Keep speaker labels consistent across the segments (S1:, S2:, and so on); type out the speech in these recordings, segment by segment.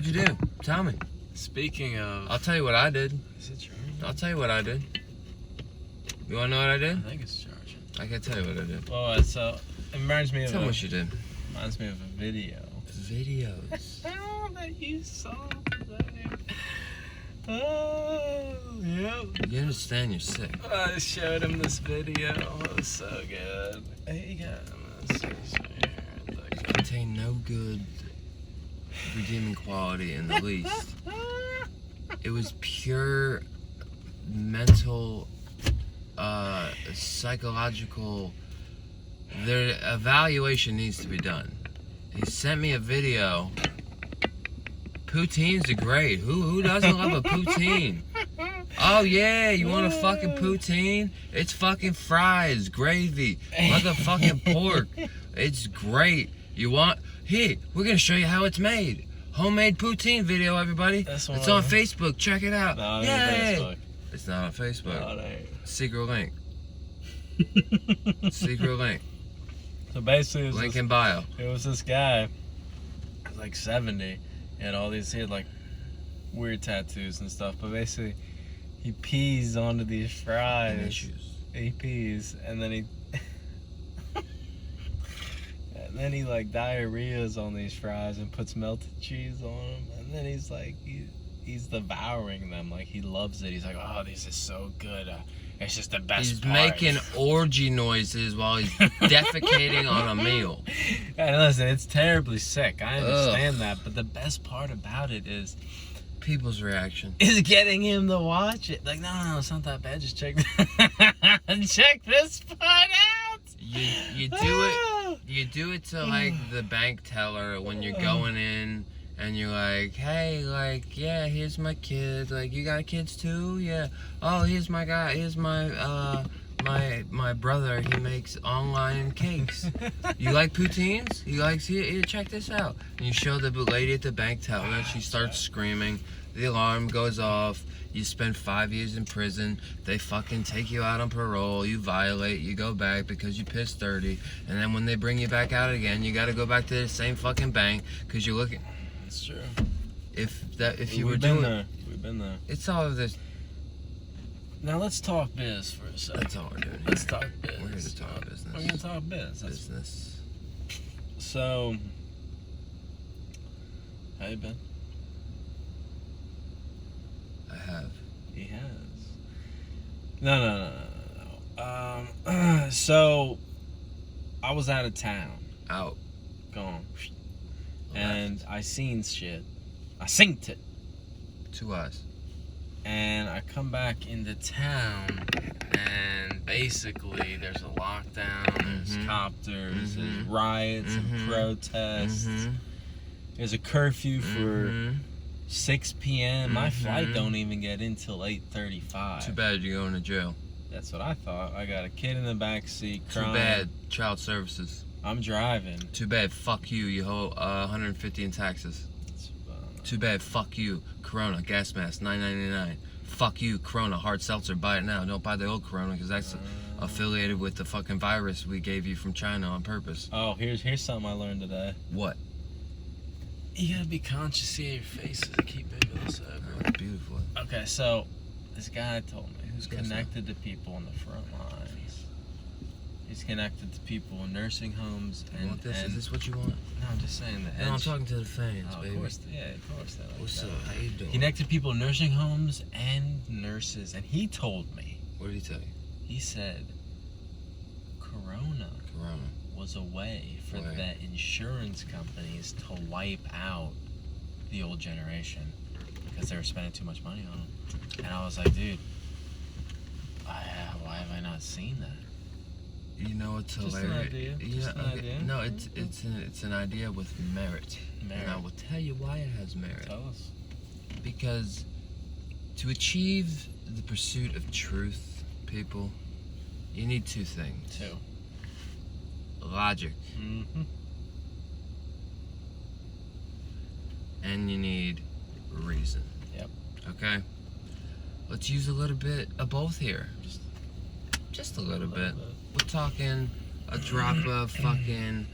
S1: What'd you do? Tell me.
S2: Speaking of...
S1: I'll tell you what I did.
S2: Is it charging?
S1: I'll tell you what I did. You wanna know what I
S2: I
S1: did?
S2: think it's charging.
S1: I can tell you what I did.
S2: Oh, so it reminds me of
S1: Tell me what you did.
S2: Reminds me of a video.
S1: Videos.
S2: Oh, that you saw today. Oh, yep.
S1: You understand you're sick.
S2: I showed him this video. It was so good. Hey, guys.
S1: It contained no good redeeming quality in the least. It was pure mental, psychological. Their evaluation needs to be done. He sent me a video. Poutines are great. Who doesn't love a poutine? Oh yeah, you want a fucking poutine? It's fucking fries, gravy, motherfucking pork. It's great. You want? Here, we're gonna show you how it's made. Homemade poutine video, everybody. It's on Facebook. Check it out.
S2: No,
S1: Yay! It's not on Facebook.
S2: No,
S1: Secret link. Secret link.
S2: So basically,
S1: Link in bio.
S2: It was this guy, like 70, and he had like weird tattoos and stuff. But basically, he pees onto these fries. He pees, and then he like diarrheas on these fries and puts melted cheese on them, and then he's like he's devouring them like he loves it. He's like, oh, this is so good. It's just the best
S1: He's
S2: part.
S1: making orgy noises while he's defecating on a meal.
S2: And listen, it's terribly sick. I understand that, but the best part about it is
S1: people's reaction.
S2: Is getting him to watch it. Like, no, it's not that bad. Just check check this part out.
S1: You do it to like the bank teller when you're going in. And you're like, hey, like, yeah, here's my kids. Like, you got kids too? Yeah. Oh, here's my guy. Here's my my brother. He makes online cakes. You like poutines? He likes, here, check this out. And you show the lady at the bank teller, and she starts screaming. The alarm goes off. You spend 5 years in prison. They fucking take you out on parole. You violate. You go back because you pissed dirty. And then when they bring you back out again, you got to go back to the same fucking bank because you're looking.
S2: That's true.
S1: If you were
S2: doing
S1: doing,
S2: we've been there.
S1: it's all of this.
S2: Now let's talk biz for a second.
S1: That's all we're doing.
S2: Let's talk biz.
S1: We're here to talk business.
S2: We're gonna talk biz.
S1: Business.
S2: So, how you been?
S1: I have.
S2: He has. No. So, I was out of town.
S1: Out.
S2: Gone. And I seen shit. I synced it.
S1: To us.
S2: And I come back into town, and basically there's a lockdown, there's copters, there's riots and protests. There's a curfew for 6 p.m. My flight don't even get in till 8:35.
S1: Too bad you're going to jail.
S2: That's what I thought. I got a kid in the back seat crying.
S1: Too bad. Child services.
S2: I'm driving.
S1: Too bad. Fuck you. You owe 150 in taxes. Too bad. Fuck you. Corona gas mask $9.99. Fuck you. Corona hard seltzer. Buy it now. Don't buy the old Corona because that's affiliated with the fucking virus we gave you from China on purpose.
S2: Oh, here's something I learned today.
S1: What?
S2: You gotta be conscious of your faces and keep it sober.
S1: That's beautiful.
S2: Okay, so this guy told me who's connected to people on the front lines. He's connected to people in nursing homes and.
S1: Is this what you want?
S2: No, I'm just saying that.
S1: No, I'm talking to the fans, baby.
S2: Of course, yeah, of course.
S1: What's up? How you doing?
S2: Connected people in nursing homes and nurses, and he told me.
S1: What did he tell you?
S2: He said, Corona was a way for the insurance companies to wipe out the old generation because they were spending too much money on them. And I was like, dude, why have I not seen that?
S1: You know, it's hilarious.
S2: Just an idea.
S1: No, it's an idea with merit. And I will tell you why it has merit.
S2: Tell us.
S1: Because to achieve the pursuit of truth, people, you need two things.
S2: Two.
S1: Logic. And you need reason.
S2: Yep.
S1: Okay? Let's use a little bit of both here. Just a little bit. We're talking a drop of fucking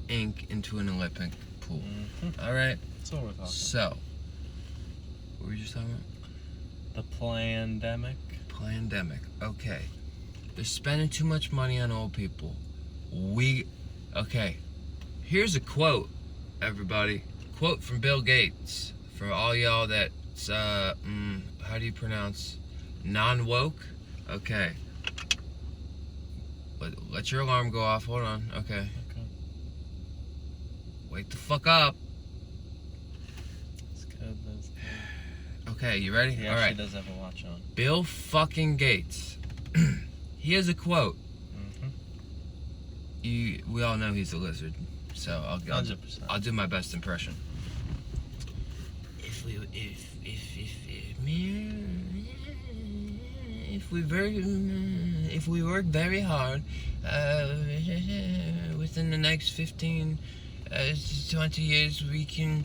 S1: ink into an Olympic pool. All right.
S2: That's what we're talking.
S1: So, what were you just talking about?
S2: The plandemic.
S1: Plandemic. Okay. They're spending too much money on old people. Okay. Here's a quote, everybody. Quote from Bill Gates. For all y'all that's, how do you pronounce non-woke? Okay. Let your alarm go off. Hold on. Okay. Wake the fuck up.
S2: That's good. That's good.
S1: Okay, you ready?
S2: He
S1: all right.
S2: actually does have a watch on.
S1: Bill fucking Gates. He has a quote. We all know he's a lizard, so I'll
S2: 100%.
S1: I'll do my best impression. If we work very hard, within the next 15, 20 years, we can.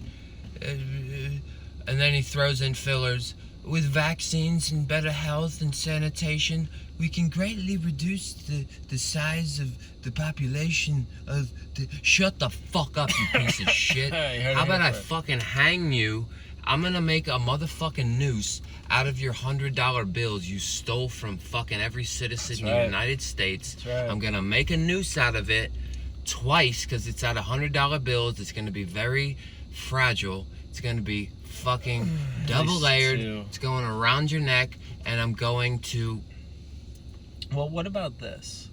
S1: And then he throws in fillers. With vaccines and better health and sanitation, we can greatly reduce the size of the population of the... Shut the fuck up, you piece of shit. How about I fucking hang you? I'm gonna make a motherfucking noose out of your $100 bills you stole from fucking every citizen in the United States. I'm gonna make a noose out of it twice, because it's out of $100 bills. It's gonna be very fragile. It's gonna be fucking double layered. It's going around your neck, and I'm going to...
S2: Well, what about this?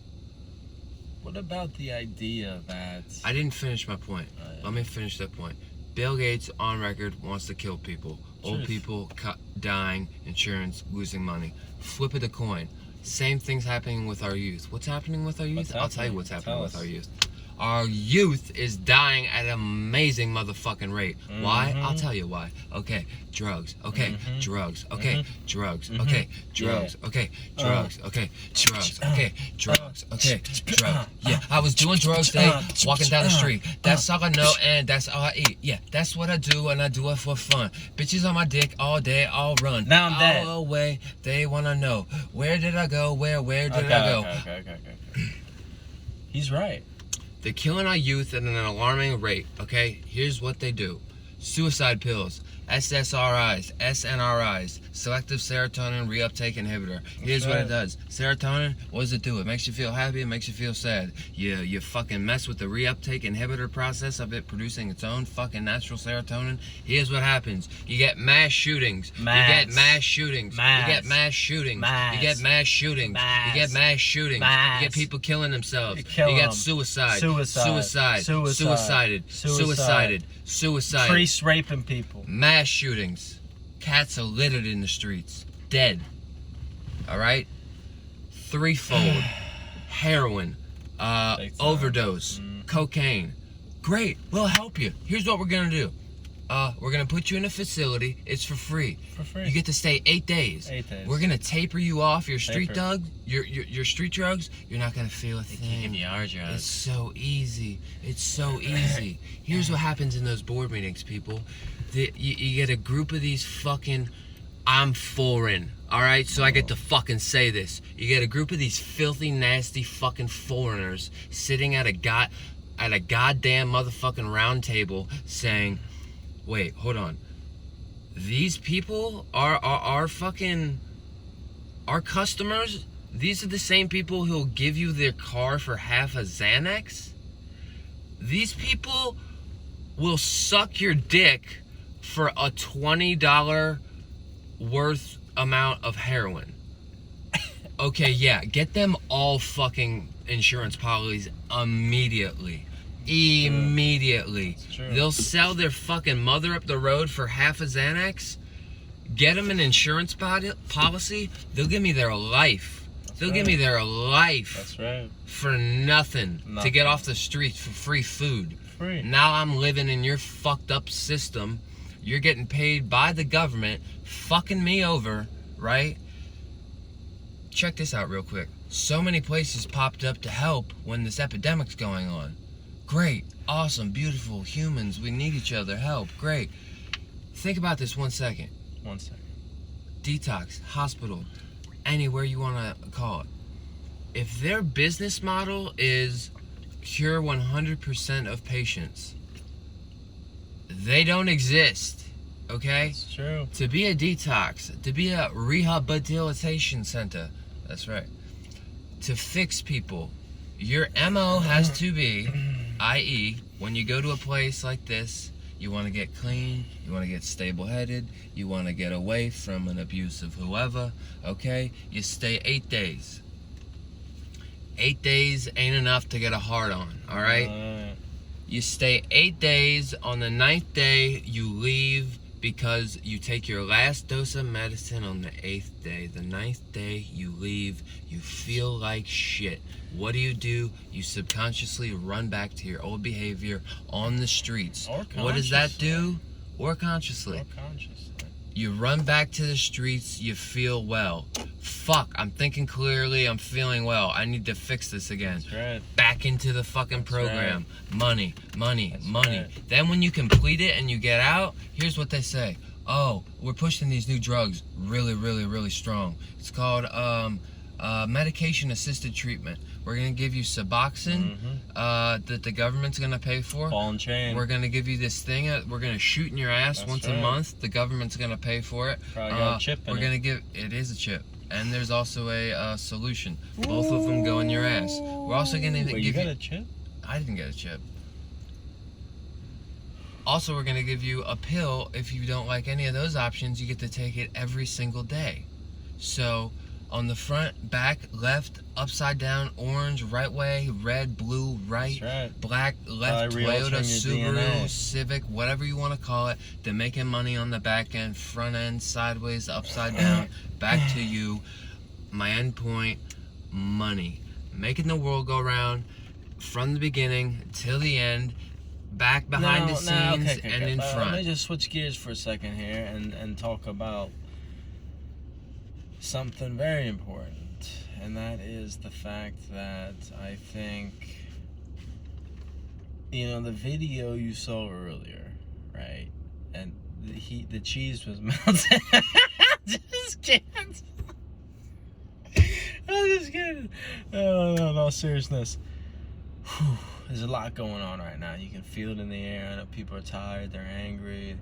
S2: What about the idea that...
S1: I didn't finish my point. Let me finish that point. Bill Gates, on record, wants to kill people. Old people dying, insurance, losing money. Flip of the coin. Same thing's happening with our youth. What's happening with our youth? I'll tell you what's happening with our youth. Our youth is dying at an amazing motherfucking rate. Why? I'll tell you why. Okay, drugs. Okay, drugs. Okay, drugs. Okay, drugs. Okay, drugs. Okay, drugs. Okay, drugs. Okay, drugs. Yeah, I was doing drugs today, walking down the street. That's all I know, and that's all I eat. Yeah, that's what I do, and I do it for fun. Bitches on my dick all day, all run.
S2: Now I'm dead.
S1: All the way, they wanna know, where did I go? Where did I go?
S2: Okay. He's right.
S1: They're killing our youth at an alarming rate, okay? Here's what they do. Suicide pills, SSRIs, SNRIs, selective serotonin reuptake inhibitor. Here's what it does. Serotonin, what does it do? It makes you feel happy, it makes you feel sad. You fucking mess with the reuptake inhibitor process of it producing its own fucking natural serotonin. Here's what happens. You get mass shootings. You get mass shootings. You get mass shootings. You get mass shootings. You get mass shootings. You get people killing themselves. You get suicide. Suicided.
S2: Priests raping people.
S1: Mass shootings. Cats are littered in the streets. Dead. Alright? Threefold. Heroin. Overdose. Cocaine. Great. We'll help you. Here's what we're gonna do. We're gonna put you in a facility. It's for free. You get to stay 8 days.
S2: 8 days.
S1: We're gonna taper you off your street your street drugs. You're not gonna feel a thing. It's so easy. It's so easy. Here's what happens in those board meetings, people. You get a group of these fucking... I'm foreign. Alright? So I get to fucking say this. You get a group of these filthy, nasty fucking foreigners sitting at a goddamn motherfucking round table saying... Wait, hold on. These people are fucking... Our customers? These are the same people who'll give you their car for half a Xanax? These people will suck your dick for a $20 worth amount of heroin. Okay, yeah, get them all fucking insurance policies immediately. They'll sell their fucking mother up the road for half a Xanax. Get them an insurance policy. They'll give me their life. Give me their life.
S2: That's right.
S1: For nothing. To get off the streets for free food. Now I'm living in your fucked up system. You're getting paid by the government, fucking me over, right? Check this out real quick. So many places popped up to help when this epidemic's going on. Great, awesome, beautiful humans. We need each other. Help, great. Think about this 1 second.
S2: 1 second.
S1: Detox, hospital, anywhere you want to call it. If their business model is cure 100% of patients, they don't exist. Okay?
S2: It's true.
S1: To be a detox, to be a rehabilitation center, that's right, to fix people, your MO has to be, i.e., when you go to a place like this, you want to get clean, you want to get stable-headed, you want to get away from an abusive whoever, okay? You stay 8 days. 8 days ain't enough to get a hard on, all right? You stay 8 days. On the 9th day, you leave because you take your last dose of medicine on the 8th day. The 9th day, you leave. You feel like shit. What do? You subconsciously run back to your old behavior on the streets. What does that do? Or consciously. You run back to the streets, you feel well. Fuck, I'm thinking clearly, I'm feeling well. I need to fix this again.
S2: That's right.
S1: Back into the fucking program.
S2: Right.
S1: Money.
S2: That's right.
S1: Then when you complete it and you get out, here's what they say. Oh, we're pushing these new drugs really, really, really strong. It's called medication-assisted treatment. We're going to give you Suboxone that the government's going to pay for.
S2: Ball and chain.
S1: We're going to give you this thing. We're going to shoot in your ass once a month. The government's going to pay for it.
S2: Probably got a chip in
S1: We're going to give... It is a chip. And there's also a solution. Both of them go in your ass. We're also going to give
S2: you got a chip?
S1: I didn't get a chip. Also, we're going to give you a pill. If you don't like any of those options, you get to take it every single day. So... on the front, back, left, upside down, orange, right way, red, blue, right, black, left, Toyota, Subaru,
S2: DNA.
S1: Civic, whatever you want to call it. They're making money on the back end, front end, sideways, upside down, back to you. My end point, money. Making the world go round from the beginning till the end, back behind the scenes and in front.
S2: Let me just switch gears for a second here and talk about something very important, and that is the fact that I think, the video you saw earlier, right? And the cheese was melted. Just kidding. I'm just kidding. No, seriousness. Whew. There's a lot going on right now. You can feel it in the air. I know people are tired, they're angry,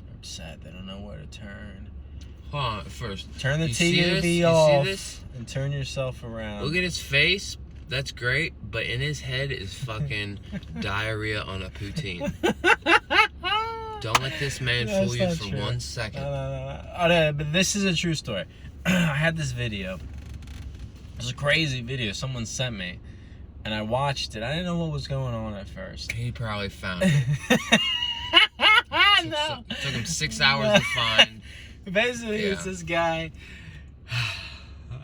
S2: they're upset, they don't know where to turn.
S1: Hold on, first.
S2: Turn the TV off and turn yourself around.
S1: Look at his face. That's great, but in his head is fucking diarrhea on a poutine. Don't let this man fool you for 1 second.
S2: No, but this is a true story. I had this video. It was a crazy video someone sent me, and I watched it. I didn't know what was going on at first.
S1: He probably found it. It took him 6 hours to find.
S2: Basically, it's this guy.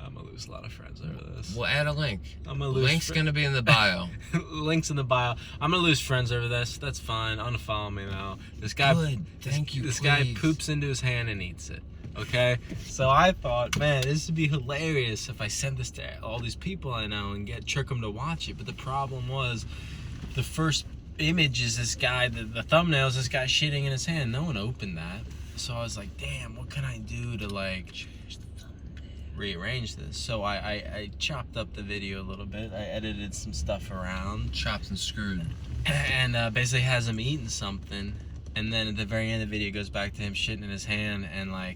S2: I'm gonna lose a lot of friends over this.
S1: We'll add a link.
S2: I'm gonna lose.
S1: Link's gonna be in the bio.
S2: Link's in the bio. I'm gonna lose friends over this. That's fine. Unfollow me now. This guy.
S1: Good. Thank you.
S2: This guy poops into his hand and eats it. Okay. So I thought, man, this would be hilarious if I sent this to all these people I know and trick them to watch it. But the problem was, the first image is this guy. The thumbnail is this guy shitting in his hand. No one opened that. So I was like, damn, what can I do to rearrange this? So I chopped up the video a little bit. I edited some stuff around.
S1: Chopped and screwed.
S2: And basically has him eating something. And then at the very end of the video, it goes back to him shitting in his hand. And I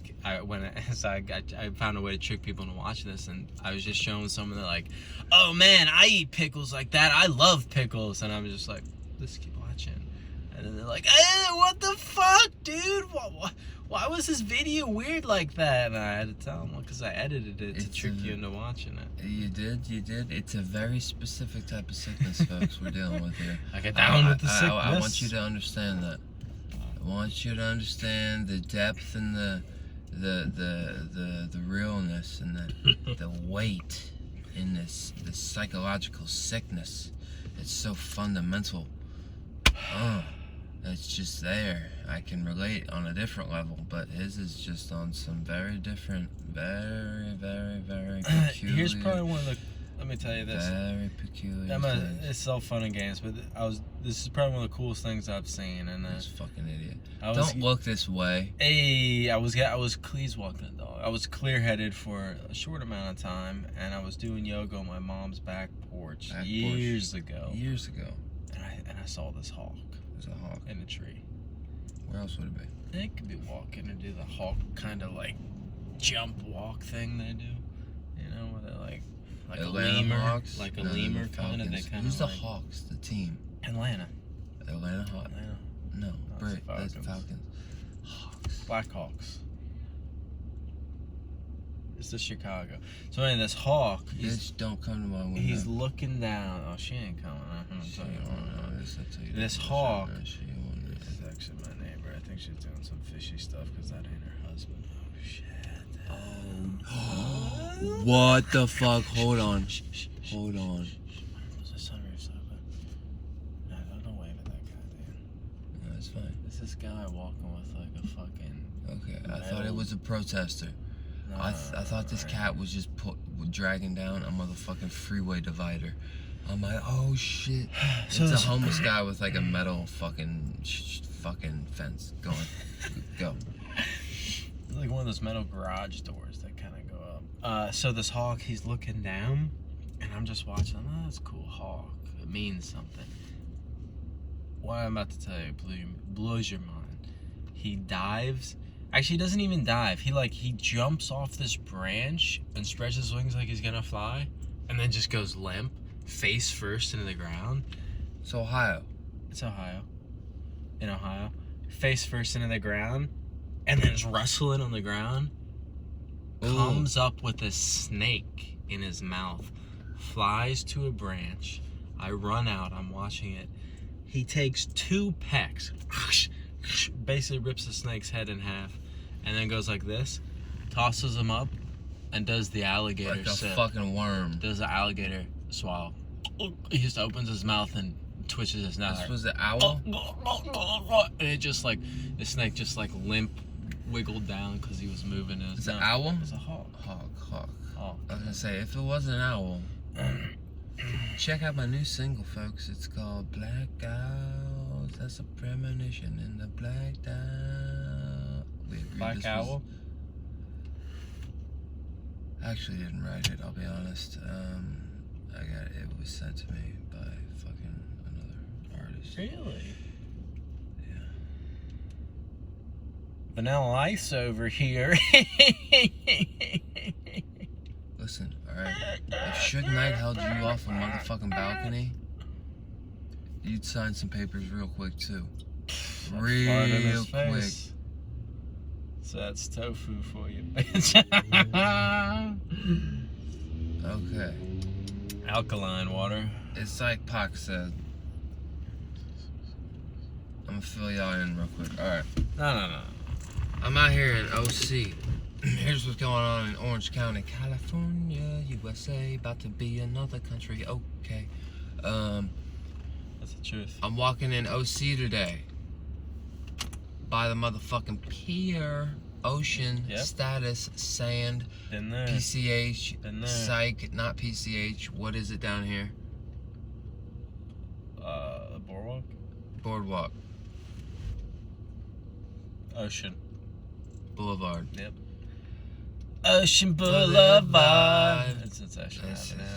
S2: found a way to trick people into watching this. And I was just showing someone that oh man, I eat pickles like that. I love pickles. And I'm just like, let's keep watching. And then they're like, what the fuck, dude? Why was this video weird like that? And I had to tell them, because I edited it to trick you into watching it.
S1: You did. It's a very specific type of sickness, folks, we're dealing with here.
S2: I get down with the sickness.
S1: I want you to understand that. I want you to understand the depth and the realness and the weight in this psychological sickness. It's so fundamental. It's just there. I can relate on a different level, but his is just on some very different, very, very, very peculiar.
S2: Here's probably one of the. Let me tell you this.
S1: Very peculiar.
S2: It's all fun and games, but this is probably one of the coolest things I've seen. And
S1: this fucking idiot. Don't look this way.
S2: Hey, please walk the dog. I was clear-headed for a short amount of time, and I was doing yoga on my mom's back porch years ago.
S1: Years ago.
S2: And I saw this hawk.
S1: There's a hawk
S2: in a tree.
S1: else would it be?
S2: It could be walking or do the hawk kind of like jump walk thing they do. You know, where they're like a lemur,
S1: Hawks?
S2: like a
S1: No,
S2: lemur
S1: the
S2: kind of. They
S1: Falcons.
S2: kind
S1: Who's
S2: of
S1: the
S2: like
S1: Hawks? The team.
S2: Atlanta.
S1: Atlanta Hawks.
S2: Atlanta.
S1: No,
S2: That's
S1: Brit.
S2: the
S1: That's
S2: Falcons.
S1: Falcons. Hawks.
S2: Blackhawks. It's the Chicago. So anyway, this hawk,
S1: Bitch, don't come to my window.
S2: he's looking down. Oh, she ain't coming. I'm gonna
S1: She
S2: tell you
S1: won't
S2: what.
S1: know this, I'll tell you
S2: This
S1: that.
S2: hawk
S1: She won't know.
S2: This is actually my neighbor. I think she's doing some fishy stuff because that ain't her husband. Oh shit.
S1: What the fuck? Hold on. Hold on.
S2: There's a sunroof open. No, don't wave at that guy, dude.
S1: No, it's fine.
S2: It's this guy walking with like a fucking.
S1: Okay, I thought it was a protester.
S2: No,
S1: I thought this cat was just dragging down a motherfucking freeway divider. I'm like, oh shit.
S2: So
S1: It's a
S2: this-
S1: homeless guy with like a metal fucking fence going. Go.
S2: It's like one of those metal garage doors that kind of go up. So this hawk, he's looking down, and I'm just watching. Oh, that's a cool hawk. It means something. What I'm about to tell you blows your mind. He dives. Actually, he doesn't even dive. He jumps off this branch and spreads his wings like he's gonna fly, and then just goes limp, face first into the ground.
S1: It's Ohio.
S2: It's Ohio. In Ohio. Face first into the ground, and then is wrestling on the ground.
S1: Ooh.
S2: Comes up with a snake in his mouth, flies to a branch. I run out, I'm watching it. He takes 2 pecks, basically rips the snake's head in half, and then goes like this, tosses him up, and does the alligator
S1: Like a
S2: sit.
S1: fucking worm.
S2: Does the alligator swallow. He just opens his mouth and twitches his nose.
S1: This was the owl?
S2: And it just like, the snake just like limp wiggled down because he was moving his
S1: It's an
S2: nose.
S1: owl?
S2: It's a hawk.
S1: Hawk.
S2: Hawk.
S1: I was gonna say, if it was an owl, check out my new single, folks. It's called Black Owls. That's a premonition in the blacked out. We agreed
S2: Black
S1: this
S2: Owl?
S1: I actually didn't write it, I'll be honest. It was sent to me by fucking another artist.
S2: Really?
S1: Yeah.
S2: Vanilla Ice over here.
S1: Listen, alright? If Suge Knight held you off a motherfucking balcony, you'd sign some papers real quick too. Real quick.
S2: So that's tofu for you, bitch.
S1: Okay.
S2: Alkaline water.
S1: It's like Pac said. I'm gonna fill y'all in real quick. Alright.
S2: No.
S1: I'm out here in OC. Here's what's going on in Orange County, California, USA. About to be another country. Okay.
S2: That's the truth.
S1: I'm walking in OC today. By the motherfucking pier. Ocean,
S2: Yep.
S1: status, sand,
S2: Been there.
S1: PCH,
S2: Been there.
S1: psych, not PCH. What is it down here?
S2: Boardwalk?
S1: Boardwalk,
S2: Ocean.
S1: Boulevard.
S2: Yep. Ocean Boulevard. It's Ocean Avenue.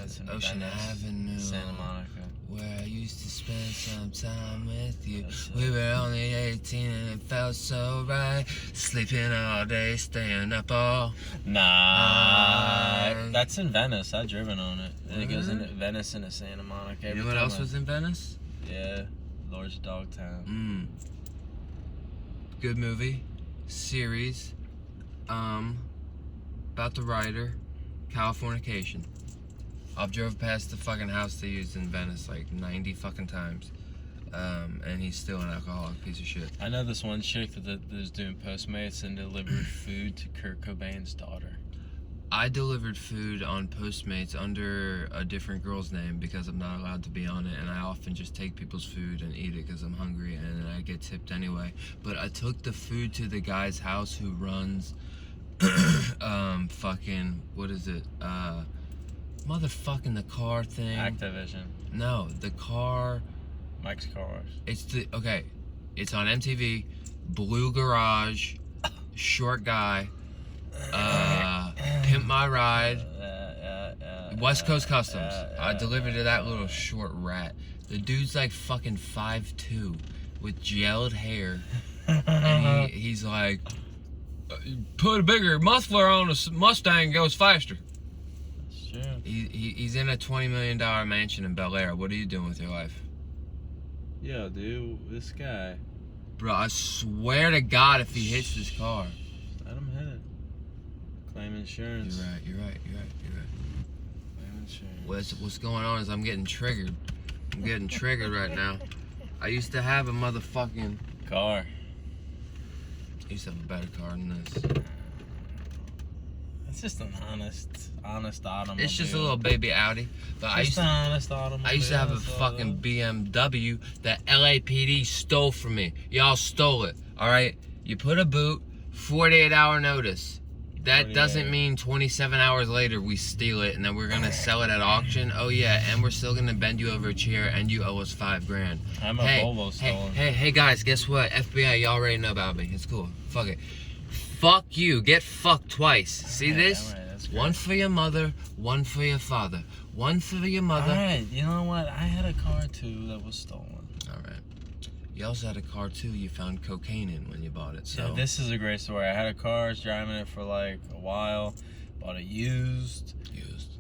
S2: It's in
S1: Ocean
S2: Venice,
S1: Avenue.
S2: Santa Monica.
S1: Where I used to spend some time with you.
S2: That's it.
S1: We were only 18 and it felt so right. Sleeping all day, staying up all.
S2: Nah. That's in Venice. I've driven on it. And it goes
S1: Mhm.
S2: into Venice into Santa Monica.
S1: You know what else was in Venice?
S2: Yeah. Lord's Dogtown.
S1: Good movie. Series. About the writer. Californication. I've drove past the fucking house they used in Venice like 90 fucking times. And he's still an alcoholic piece of shit.
S2: I know this one chick that was doing Postmates and delivered food to Kurt Cobain's daughter.
S1: I delivered food on Postmates under a different girl's name because I'm not allowed to be on it, and I often just take people's food and eat it because I'm hungry and I get tipped anyway. But I took the food to the guy's house who runs fucking, what is it? Motherfucking the car thing.
S2: Activision.
S1: No, the car.
S2: Mike's Cars.
S1: It's on MTV. Blue Garage. Short guy. Pimp My Ride. West Coast Customs. I delivered to that little short rat. The dude's like fucking 5'2" with gelled hair. And he's like, put a bigger muffler on a Mustang, goes faster.
S2: That's true.
S1: He's in a $20 million mansion in Bel Air. What are you doing with your life?
S2: Yo, dude, this guy.
S1: Bro, I swear to God, if he hits this car.
S2: Let him hit it. Claim insurance.
S1: You're right.
S2: Claim insurance.
S1: What's going on is I'm getting triggered. I'm getting triggered right now. I used to have a motherfucking...
S2: Car.
S1: I used to have a better car than this.
S2: It's just an honest automobile.
S1: It's just a little baby Audi. But I used to have a fucking BMW that LAPD stole from me. Y'all stole it, all right? You put a boot, 48-hour notice. That doesn't mean 27 hours later we steal it and then we're gonna sell it at auction. Oh yeah, and we're still gonna bend you over a chair and you owe us $5,000.
S2: I'm a Volvo stolen.
S1: Hey guys, guess what? FBI, y'all already know about me. It's cool. Fuck it. Fuck you. Get fucked twice. See this?
S2: Right,
S1: one for your mother, one for your father. One for your mother.
S2: Alright, you know what? I had a car too that was stolen.
S1: Alright. You also had a car too you found cocaine in when you bought it, so...
S2: Yeah, this is a great story. I had a car, I was driving it for like a while, bought it used.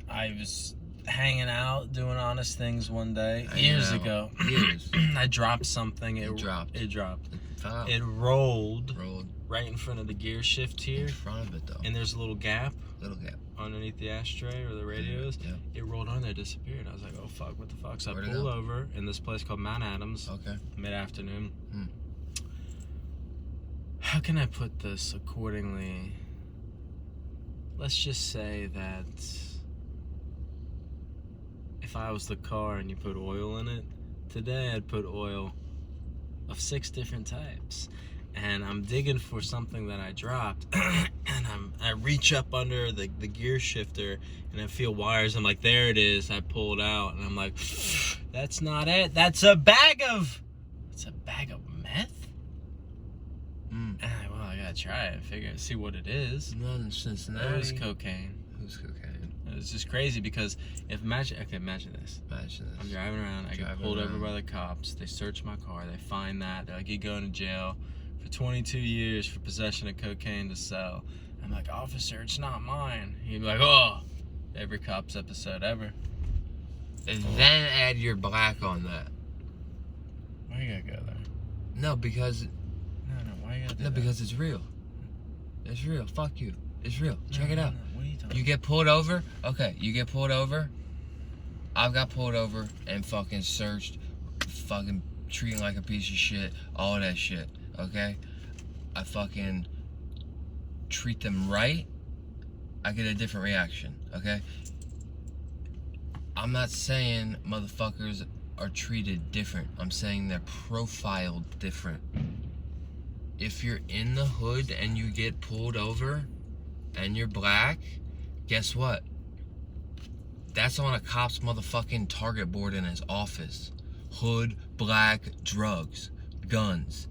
S2: I was hanging out, doing honest things one day, years ago. I dropped something. It dropped. It fell out. It rolled right in front of the gear shift here.
S1: In front of it though.
S2: And there's a little gap.
S1: Underneath
S2: the ashtray or the radios. Yeah. It rolled on there, disappeared. I was like, oh fuck, what the fuck? So I pulled over in this place called Mount Adams.
S1: Okay.
S2: Mid-afternoon. How can I put this accordingly? Let's just say that if I was the car and you put oil in it, today I'd put oil of 6 different types. And I'm digging for something that I dropped, and I reach up under the gear shifter, and I feel wires. I'm like, there it is. I pull it out, and I'm like, that's not it. It's a bag of meth. And I gotta try it, see what it is.
S1: Not in Cincinnati.
S2: It was cocaine. It was just crazy because imagine this. I'm driving around. I get pulled over by the cops. They search my car. They find that. They're like, you're going to jail for 22 years for possession of cocaine to sell. I'm like, officer, it's not mine. He'd be like, oh, every Cops episode ever.
S1: And then add your black on that.
S2: Why you gotta go there?
S1: No, because...
S2: No, why you gotta do that?
S1: Because it's real. It's real. Fuck you. It's real. Check it out.
S2: What are you talking about?
S1: You get pulled over. Okay, you get pulled over. I've got pulled over and fucking searched, fucking treating like a piece of shit, all that shit, okay? I fucking treat them right, I get a different reaction, okay? I'm not saying motherfuckers are treated different. I'm saying they're profiled different. If you're in the hood and you get pulled over and you're black, guess what? That's on a cop's motherfucking target board in his office. Hood, black, drugs, guns.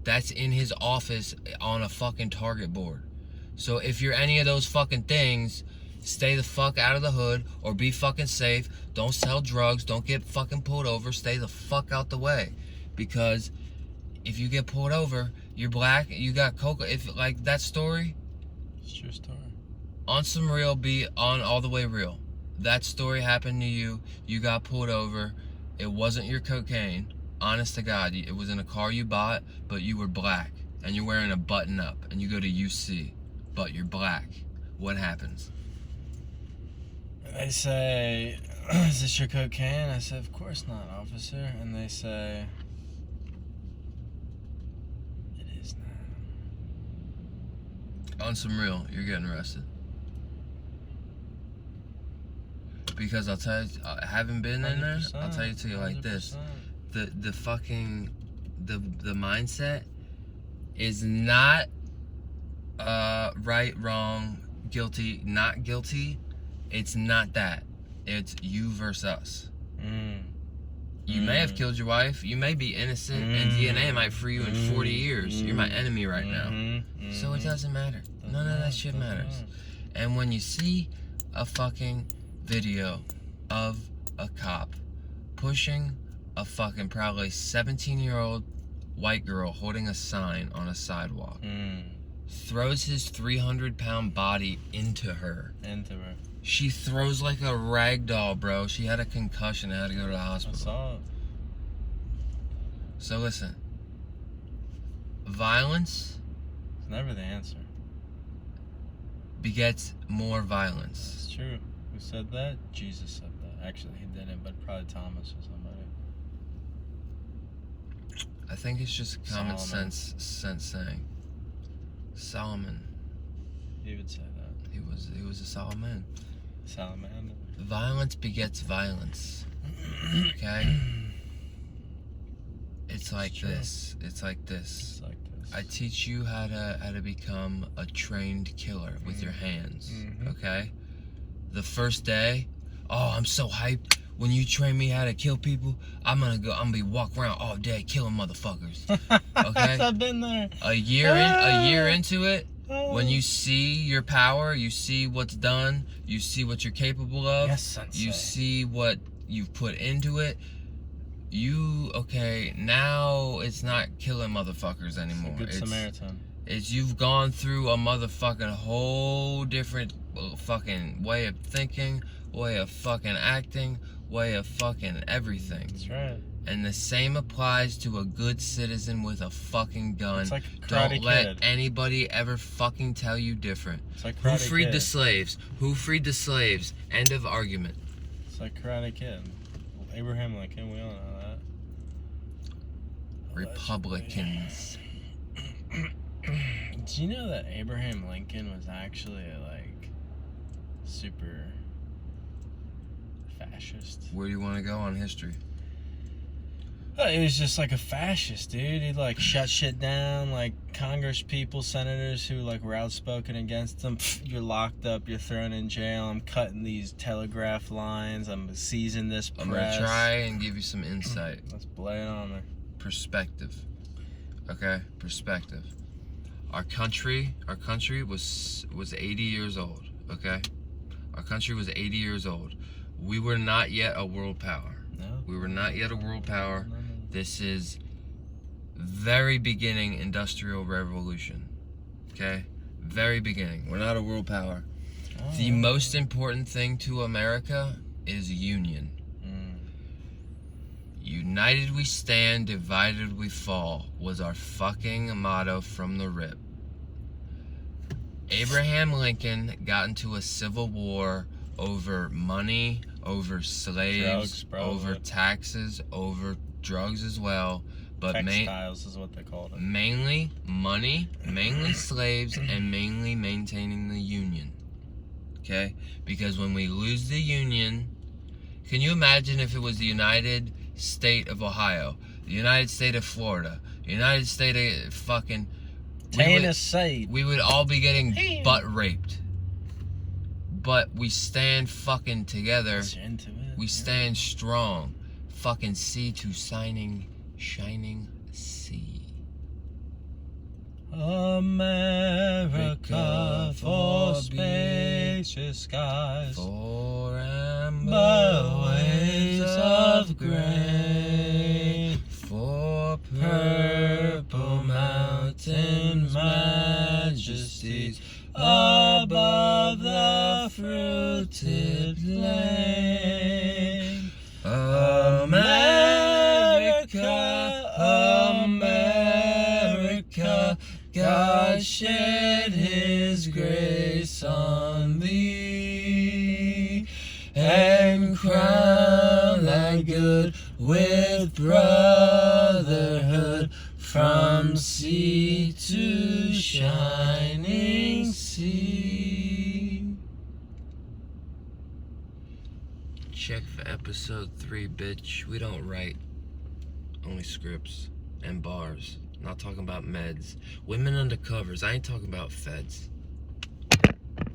S1: That's in his office on a fucking target board. So if you're any of those fucking things, stay the fuck out of the hood or be fucking safe. Don't sell drugs. Don't get fucking pulled over. Stay the fuck out the way. Because if you get pulled over, you're black, you got coca. If like that story,
S2: it's your story.
S1: On some real, be on all the way real. That story happened to you. You got pulled over. It wasn't your cocaine. Honest to God, it was in a car you bought, but you were black and you're wearing a button up and you go to UC, but you're black. What happens?
S2: They say, is this your cocaine? I said, of course not, officer. And they say, it is not.
S1: On some real, you're getting arrested. Because I'll tell you, I haven't been in there. I'll tell you to you like this: the fucking the mindset is not right, wrong, guilty, not guilty. It's not that. It's you versus us. You may have killed your wife. You may be innocent, and DNA might free you in 40 years. You're my enemy right now. So it doesn't matter. None of that shit matters. And when you see a fucking video of a cop pushing a fucking probably 17-year-old white girl holding a sign on a sidewalk. Throws his 300-pound body into her. She throws like a rag doll, bro. She had a concussion and had to go to the hospital.
S2: I saw it.
S1: So listen, violence
S2: It's never the answer.
S1: begets more violence.
S2: It's true. Who said that? Jesus said that. Actually, he didn't, but probably Thomas or somebody.
S1: I think it's just common
S2: Solomon.
S1: sense saying. Solomon.
S2: He would say that.
S1: He was a Solomon.
S2: Salamander.
S1: Violence begets violence. Okay? It's like
S2: true.
S1: this. It's like this.
S2: It's like this.
S1: I teach you how to become a trained killer with your hands. Okay? The first day, oh, I'm so hyped. When you train me how to kill people, I'm gonna be walking around all day killing motherfuckers. Okay?
S2: I've been there.
S1: A year into it, when you see your power, you see what's done, you see what you're capable of,
S2: Yes, sensei.
S1: you see what you've put into it, now it's not killing motherfuckers anymore.
S2: Good Samaritan.
S1: It's you've gone through a motherfucking whole different fucking way of thinking, way of fucking acting, way of fucking everything.
S2: That's right.
S1: And the same applies to a good citizen with a fucking gun.
S2: It's like a Karate
S1: Don't let
S2: Kid.
S1: anybody ever fucking tell you different.
S2: It's like
S1: Who
S2: Karate
S1: freed
S2: Kid.
S1: the slaves? Who freed the slaves? End of argument.
S2: It's like Karate Kid. Abraham Lincoln, we all know that.
S1: Republicans.
S2: Did you know that Abraham Lincoln was actually like super fascist?
S1: Where do you want to go on history?
S2: He was just like a fascist, dude. He like shut shit down, like Congress people, senators who like were outspoken against him. You're locked up. You're thrown in jail. I'm cutting these telegraph lines. I'm seizing this press.
S1: I'm gonna try and give you some insight.
S2: Let's play it on there.
S1: Perspective. Okay? Perspective. Our country was 80 years old, okay? Our country was 80 years old. We were not yet a world power.
S2: No.
S1: We were not yet a world power.
S2: No.
S1: This is very beginning industrial revolution. Okay? Very beginning. We're not a world power.
S2: Oh.
S1: The most important thing to America is union. United we stand, divided we fall was our fucking motto from the rip. Abraham Lincoln got into a civil war over money, over slaves,
S2: Drugs,
S1: over taxes, over drugs as well. But
S2: Textiles is what they called it.
S1: mainly money, mainly slaves, and mainly maintaining the union. Okay? Because when we lose the union, can you imagine if it was the United State of Ohio, the United State of Florida, the United State of fucking
S2: Tennessee.
S1: we would all be getting butt raped. But we stand fucking together. We stand strong. Fucking sea to shining sea.
S2: America for spacious skies,
S1: For amber
S2: but waves of grain,
S1: for
S2: purple mountain majesties above the fruited plain. America, God shed His grace on thee, and crown thy good with brotherhood from sea to shining sea.
S1: Check for episode 3, bitch. We don't write, only scripts and bars. Not talking about meds. Women under covers. I ain't talking about feds.